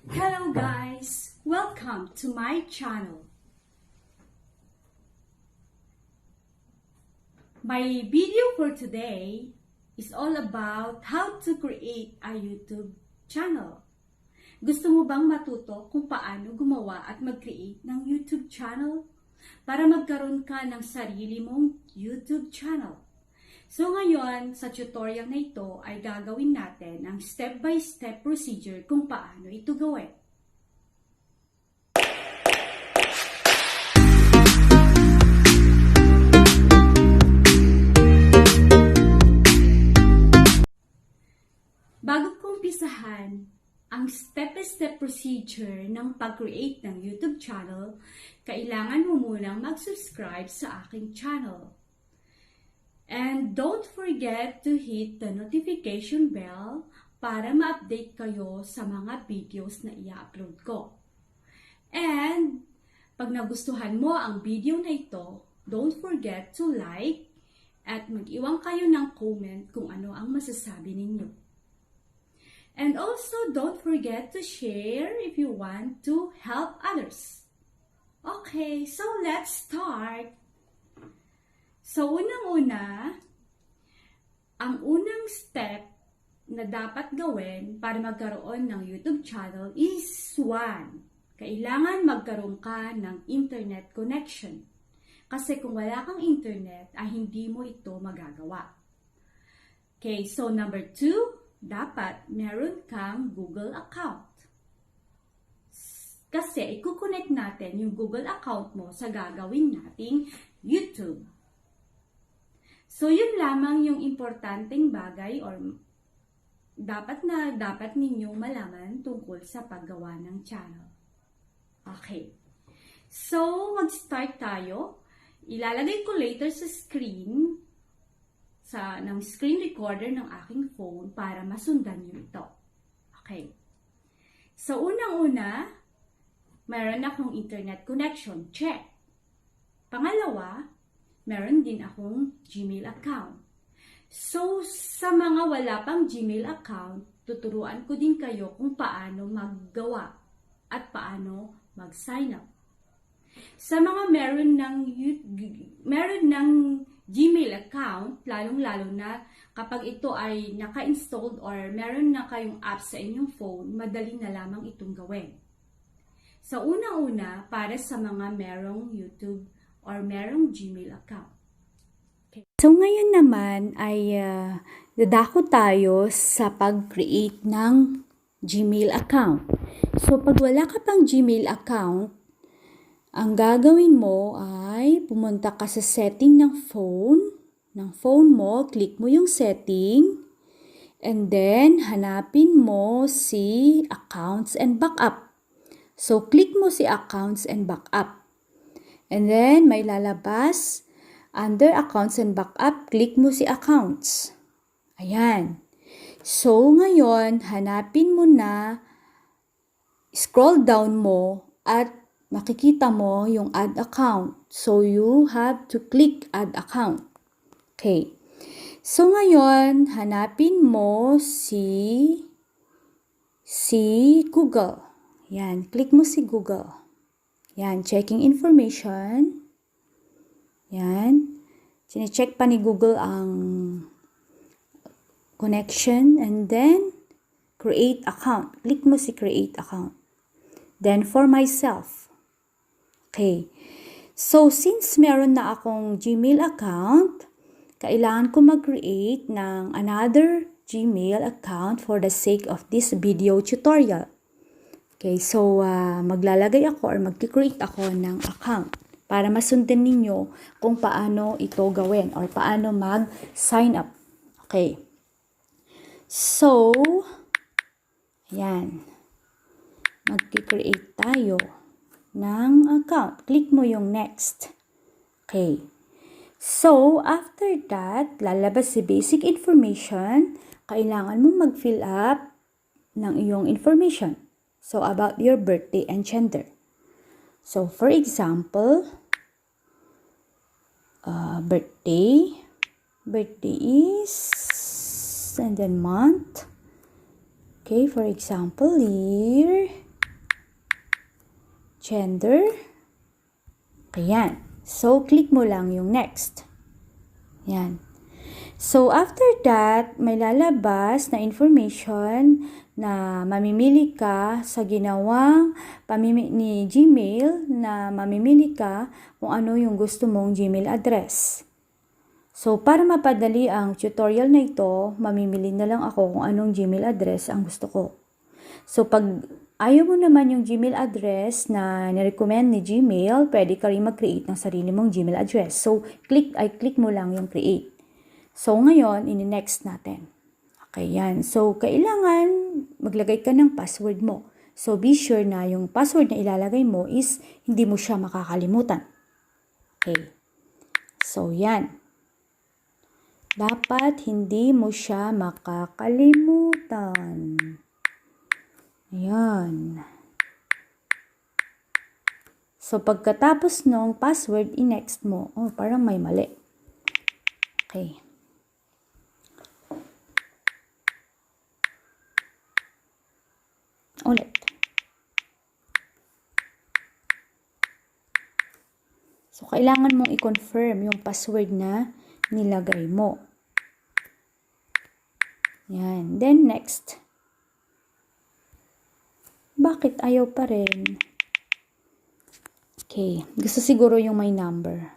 Hello guys! Welcome to my channel. My video for today is all about how to create a YouTube channel. Gusto mo bang matuto kung paano gumawa at mag-create ng YouTube channel? Para magkaroon ka ng sarili mong YouTube channel. So ngayon, sa tutorial na ito ay gagawin natin ang step-by-step procedure kung paano ito gawin. Bago kong umpisahan ang step-by-step procedure ng pag-create ng YouTube channel, kailangan mo munang mag-subscribe sa aking channel. And don't forget to hit the notification bell para ma-update kayo sa mga videos na i-upload ko. And pag nagustuhan mo ang video na ito, don't forget to like at mag-iwan kayo ng comment kung ano ang masasabi ninyo. And also, don't forget to share if you want to help others. Okay, so let's start. So, unang-una, ang unang step na dapat gawin para magkaroon ng YouTube channel is 1. Kailangan magkaroon ka ng internet connection. Kasi kung wala kang internet, ay hindi mo ito magagawa. Okay, so number 2, dapat meron kang Google account. Kasi i-connect natin yung Google account mo sa gagawin nating YouTube. So, yun lamang yung importanteng bagay or dapat ninyong malaman tungkol sa paggawa ng channel. Okay. So, mag-start tayo. Ilalagay ko later sa screen ng screen recorder ng aking phone para masundan nyo ito. Okay. So, unang-una, meron akong internet connection. Check. Pangalawa, meron din akong Gmail account. So, sa mga wala pang Gmail account, tuturuan ko din kayo kung paano maggawa at paano mag-sign up. Sa mga meron ng Gmail account, lalong-lalo na kapag ito ay naka-installed or meron na kayong app sa inyong phone, madali na lamang itong gawin. Sa unang-una, para sa mga merong YouTube or merong Gmail account. Okay. So, ngayon naman ay dadako tayo sa pag-create ng Gmail account. So, pag wala ka pang Gmail account, ang gagawin mo ay pumunta ka sa setting ng phone mo, click mo yung setting, and then hanapin mo si Accounts and Backup. So, click mo si Accounts and Backup. And then, may lalabas, under Accounts and Backup, click mo si Accounts. Ayan. So, ngayon, hanapin mo na, scroll down mo, at makikita mo yung Add Account. So, you have to click Add Account. Okay. So, ngayon, hanapin mo si Google. Yan, click mo si Google. Yan, checking information. Yan. Sine-check pa ni Google ang connection. And then, create account. Click mo si create account. Then, for myself. Okay. So, since meron na akong Gmail account, kailangan ko mag-create ng another Gmail account for the sake of this video tutorial. Okay, so maglalagay ako or mag-create ako ng account para masundan ninyo kung paano ito gawin or paano mag-sign up. Okay. So, ayan. Mag-create tayo ng account. Click mo yung next. Okay. So, after that, lalabas si basic information. Kailangan mo mag-fill up ng iyong information. So, about your birthday and gender. So, for example, birthday is, and then month. Okay, for example, year, gender. Ayan. So, click mo lang yung next. Yan. So, after that, may lalabas na information na mamimili ka sa ginawang ni Gmail na mamimili ka kung ano yung gusto mong Gmail address. So, para mapadali ang tutorial na ito, mamimili na lang ako kung anong Gmail address ang gusto ko. So, pag ayaw mo naman yung Gmail address na nirecommend ni Gmail, pwede ka rin mag-create ng sarili mong Gmail address. So, click mo lang yung create. So, ngayon, ini-next natin. Okay, yan. So, kailangan maglagay ka ng password mo. So, be sure na yung password na ilalagay mo is hindi mo siya makakalimutan. Okay. So, yan. Dapat hindi mo siya makakalimutan. Ayan. So, pagkatapos ng password, i-next mo. Oh, parang may mali. Okay. Ulit. So, kailangan mong i-confirm yung password na nilagay mo. Yan. Then, next. Bakit ayaw pa rin? Okay. Gusto siguro yung may number.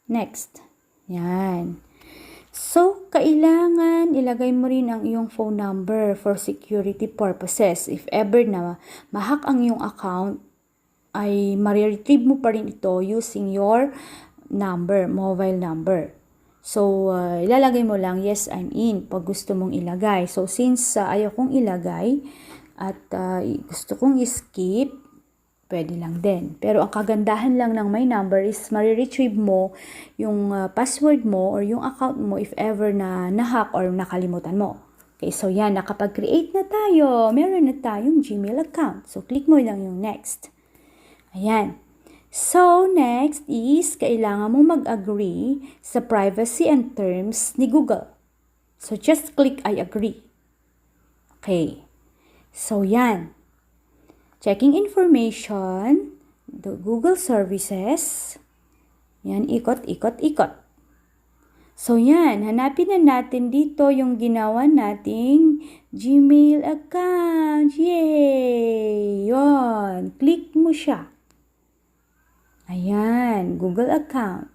Next. Yan. So, kailangan ilagay mo rin ang iyong phone number for security purposes. If ever na ma-hack ang iyong account, ay ma-retrieve mo pa rin ito using your number, mobile number. So, ilalagay mo lang, yes, I'm in, pag gusto mong ilagay. So, since ayaw kong ilagay at gusto kong skip, pwede lang din. Pero ang kagandahan lang ng my number is ma-retrieve mo yung password mo or yung account mo if ever na na-hack or nakalimutan mo. Okay, so yan, nakapag-create na tayo. Meron na tayong Gmail account. So, click mo lang yung next. Ayan. So, next is, kailangan mo mag-agree sa privacy and terms ni Google. So, just click I agree. Okay. So, yan. Checking information, the Google services. Yan, ikot, ikot, ikot. So, yan. Hanapin na natin dito yung ginawa nating Gmail account. Yay! Yan. Click mo siya. Ayan. Google account.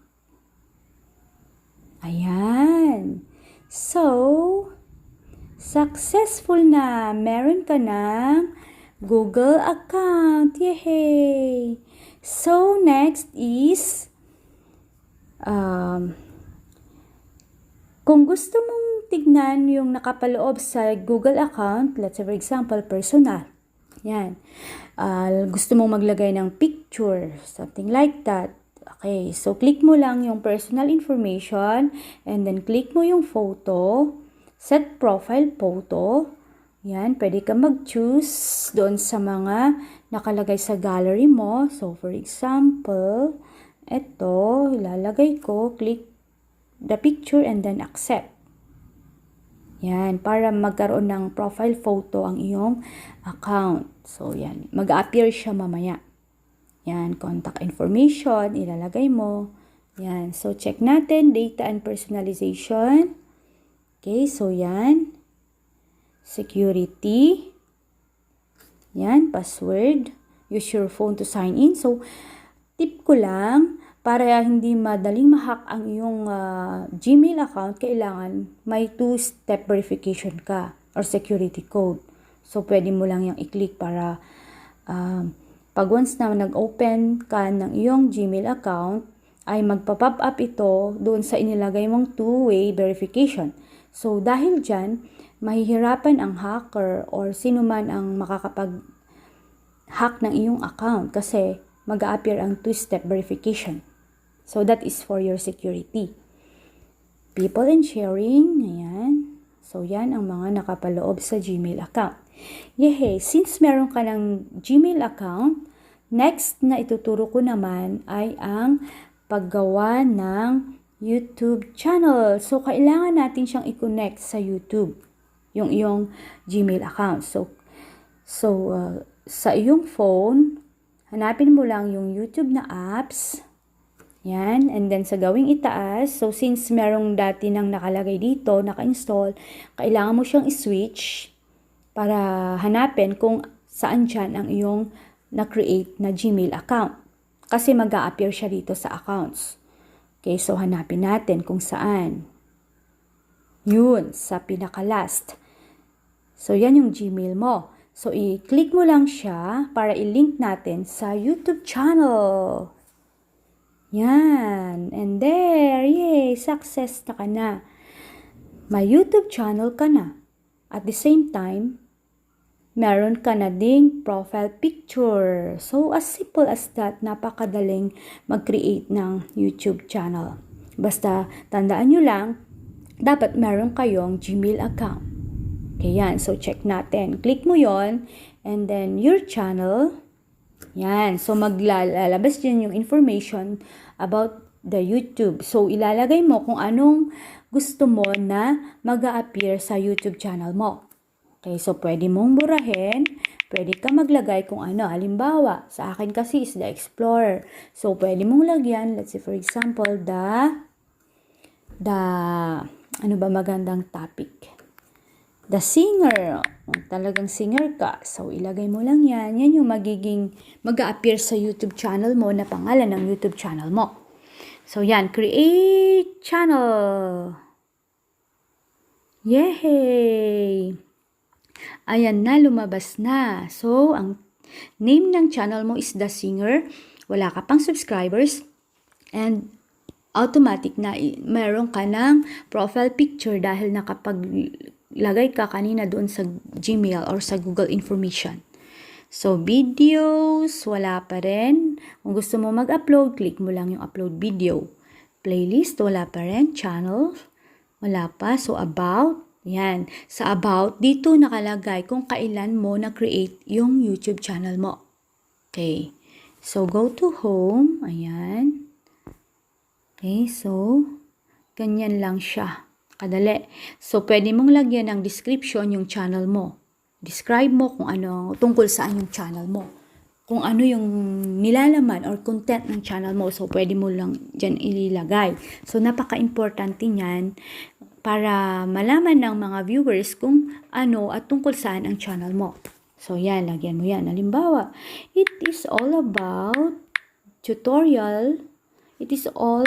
Ayan. So, successful na. Meron ka ng Google account. Yay! So, next is, kung gusto mong tignan yung nakapaloob sa Google account, let's say for example, personal. Yan. Gusto mong maglagay ng picture, something like that. Okay, so click mo lang yung personal information and then click mo yung photo, set profile photo. Yan, pwede ka mag-choose doon sa mga nakalagay sa gallery mo. So, for example, ito, ilalagay ko, click the picture and then accept. Yan, para magkaroon ng profile photo ang iyong account. So, yan, mag-appear siya mamaya. Yan, contact information, ilalagay mo. Yan, so check natin, data and personalization. Okay, so yan. Security. Yan, password. Use your phone to sign in. So, tip ko lang, para hindi madaling ma-hack ang iyong Gmail account, kailangan may 2-step verification ka or security code. So, pwede mo lang yung i-click para pag once na nag-open ka ng iyong Gmail account, ay magpa-pop up ito doon sa inilagay mong 2-way verification. So, dahil dyan, mahihirapan ang hacker or sino man ang makakapag-hack ng iyong account kasi mag-a-appear ang 2-step verification. So, that is for your security. People and sharing, ayan. So, yan ang mga nakapaloob sa Gmail account. Yehey, since meron ka ng Gmail account, next na ituturo ko naman ay ang paggawa ng YouTube channel. So, kailangan natin siyang i-connect sa YouTube, yung iyong Gmail account. So sa iyong phone, hanapin mo lang yung YouTube na apps. Yan. And then, sa gawing itaas, so since merong dati nang nakalagay dito, naka-install, kailangan mo siyang i-switch para hanapin kung saan dyan ang iyong na-create na Gmail account. Kasi mag-a-appear siya dito sa accounts. Okay, so hanapin natin kung saan. Yun, sa pinaka-last. So, yan yung Gmail mo. So, i-click mo lang siya para i-link natin sa YouTube channel. Yan. And there, yay, success na ka na. May YouTube channel ka na. At the same time, meron ka na ding profile picture. So, as simple as that, napakadaling mag-create ng YouTube channel. Basta, tandaan nyo lang, dapat meron kayong Gmail account. Okay, yan. So, check natin. Click mo yon and then your channel. Yan. So, maglalabas din yung information about the YouTube. So, ilalagay mo kung anong gusto mo na mag-a-appear sa YouTube channel mo. Okay, so pwede mong burahin, pwede ka maglagay kung ano. Halimbawa, sa akin kasi is The Explorer. So, pwede mong lagyan, let's say for example, ano ba magandang topic? The Singer. Talagang singer ka. So, ilagay mo lang yan. Yan yung mag-a-appear sa YouTube channel mo na pangalan ng YouTube channel mo. So, yan. Create channel. Yay! Ayan na, lumabas na. So, ang name ng channel mo is The Singer. Wala ka pang subscribers. And automatic na meron ka ng profile picture dahil nakapaglagay ka kanina doon sa Gmail or sa Google information. So, videos, wala pa rin. Kung gusto mo mag-upload, click mo lang yung upload video. Playlist, wala pa rin. Channel, wala pa. So, about, yan. Sa about, dito nakalagay kung kailan mo na-create yung YouTube channel mo. Okay. So, go to home. Ayan. Okay, so, ganyan lang siya. Kadali. So, pwede mong lagyan ng description yung channel mo. Describe mo kung ano, tungkol saan yung channel mo. Kung ano yung nilalaman or content ng channel mo. So, pwede mo lang dyan ilagay. So, napaka-importante niyan para malaman ng mga viewers kung ano at tungkol saan ang channel mo. So, yan, lagyan mo yan. Halimbawa, it is all about tutorial. It is all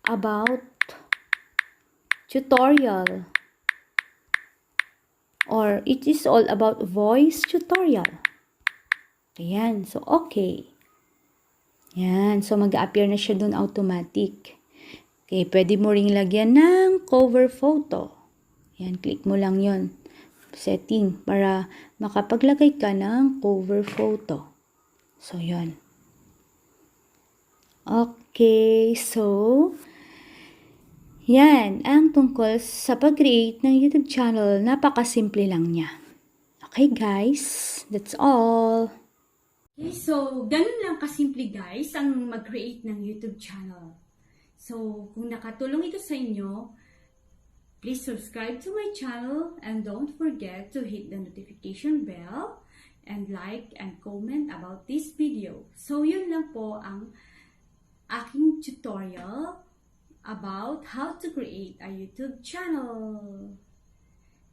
about tutorial. Or it is all about voice tutorial. Ayan. So, okay. Yan. So, mag-appear na siya dun automatic. Okay. Pwede mo ring lagyan ng cover photo. Yan. Click mo lang yon setting para makapaglagay ka ng cover photo. So, yon. Okay, so, yan ang tungkol sa pag-create ng YouTube channel. Napakasimple lang niya. Okay, guys, that's all. Okay, so, ganun lang kasimple, guys, ang mag-create ng YouTube channel. So, kung nakatulong ito sa inyo, please subscribe to my channel and don't forget to hit the notification bell and like and comment about this video. So, yun lang po ang aking tutorial about how to create a YouTube channel.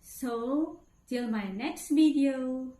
So, till my next video.